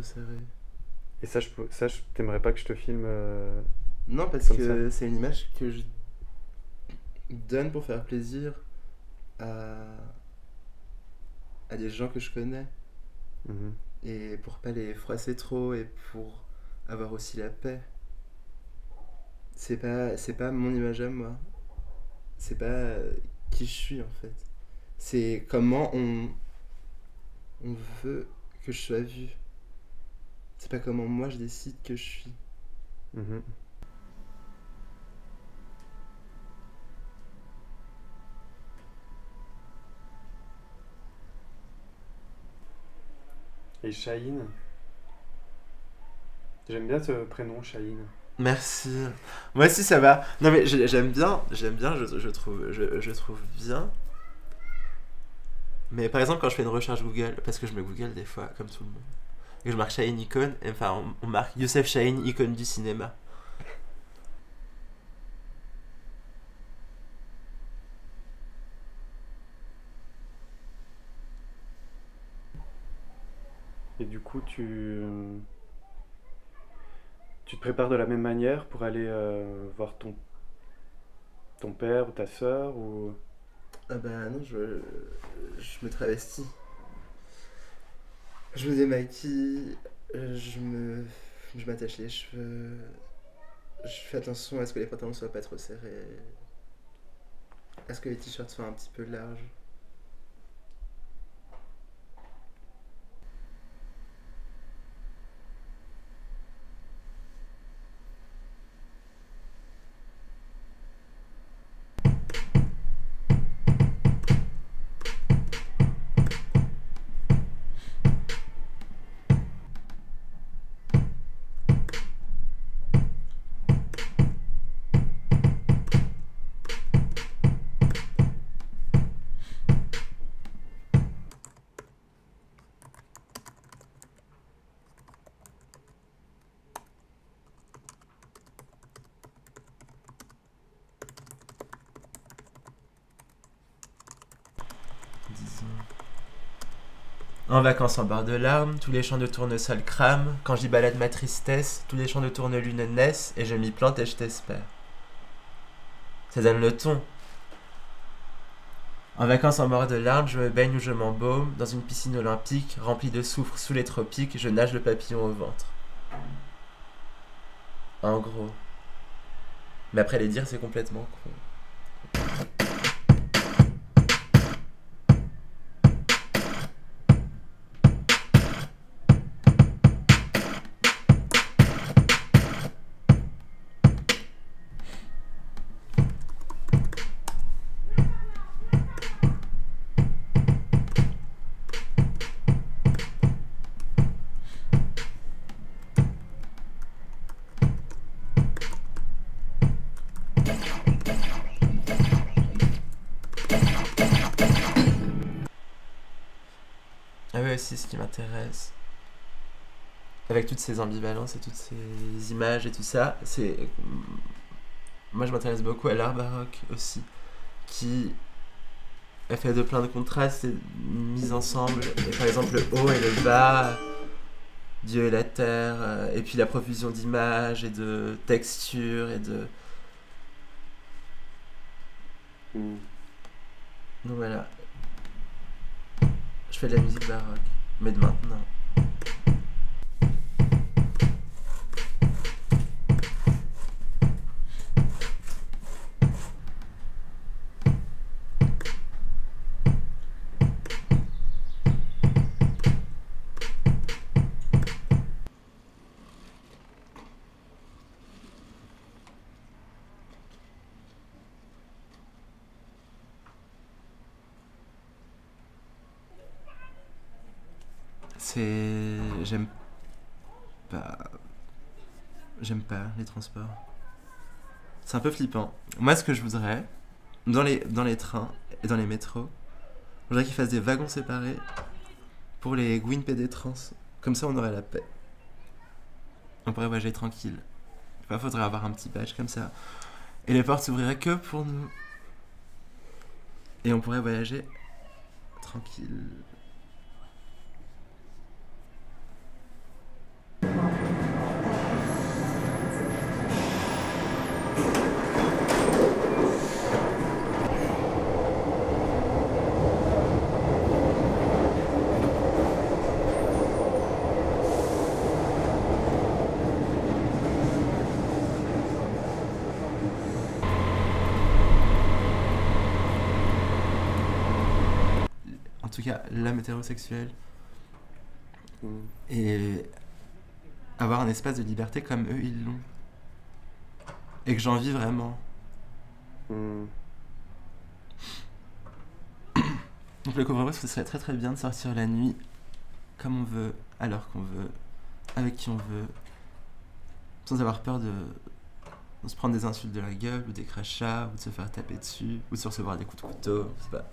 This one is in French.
serré. Et t'aimerais pas que je te filme Non, parce comme ça? que c'est une image que je donne pour faire plaisir à, à des gens que je connais. Mhm. Et pour pas les froisser trop et pour avoir aussi la paix. C'est pas mon image à moi. C'est pas qui je suis en fait. C'est comment on veut que je sois vu. C'est pas comment moi je décide que je suis. Mhm. Et Shaheen? J'aime bien ce prénom, Shaheen. Merci. Moi aussi ça va. Non mais j'aime bien, je trouve bien. Mais par exemple quand je fais une recherche Google, parce que je me Google des fois comme tout le monde, et je marque Shaheen icône, et enfin on marque Youssef Shaheen icône du cinéma. Et du coup, tu te prépares de la même manière pour aller voir ton père ou ta sœur ou... Ah bah non, je me travestis. Je me démaquille, je m'attache les cheveux, je fais attention à ce que les pantalons soient pas trop serrés, à ce que les t-shirts soient un petit peu larges. Disons. En vacances en bord de larmes, tous les champs de tournesol crament. Quand j'y balade ma tristesse, tous les champs de tournelune naissent et je m'y plante et je t'espère. Ça donne le ton. En vacances en bord de larmes, je me baigne ou je m'embaume. Dans une piscine olympique, remplie de soufre sous les tropiques, je nage le papillon au ventre. En gros. Mais après les dire, c'est complètement con. Ah oui, aussi, ce qui m'intéresse, avec toutes ces ambivalences et toutes ces images et tout ça, c'est. Moi, je m'intéresse beaucoup à l'art baroque aussi, qui est fait de plein de contrastes et mis ensemble. Et par exemple, le haut et le bas, Dieu et la terre, et puis la profusion d'images et de textures et de. Hmm. Donc voilà, je fais de la musique baroque, mais de maintenant. C'est. Pas. J'aime pas les transports. C'est un peu flippant. Moi, ce que je voudrais, dans les trains et dans les métros, je voudrais qu'ils fassent des wagons séparés pour les Gwyn pédétrans. Comme ça, on aurait la paix. On pourrait voyager tranquille. Il faudrait avoir un petit badge comme ça. Et les portes s'ouvriraient que pour nous. Et on pourrait voyager tranquille. cas l'homme hétérosexuel, Mm. et avoir un espace de liberté comme eux ils l'ont. Et que j'en vis vraiment. Mm. Donc le couvre-feu, ce serait très très bien de sortir la nuit comme on veut, à l'heure qu'on veut, avec qui on veut, sans avoir peur de se prendre des insultes de la gueule, ou des crachats, ou de se faire taper dessus, ou de se recevoir des coups de couteau, je sais pas.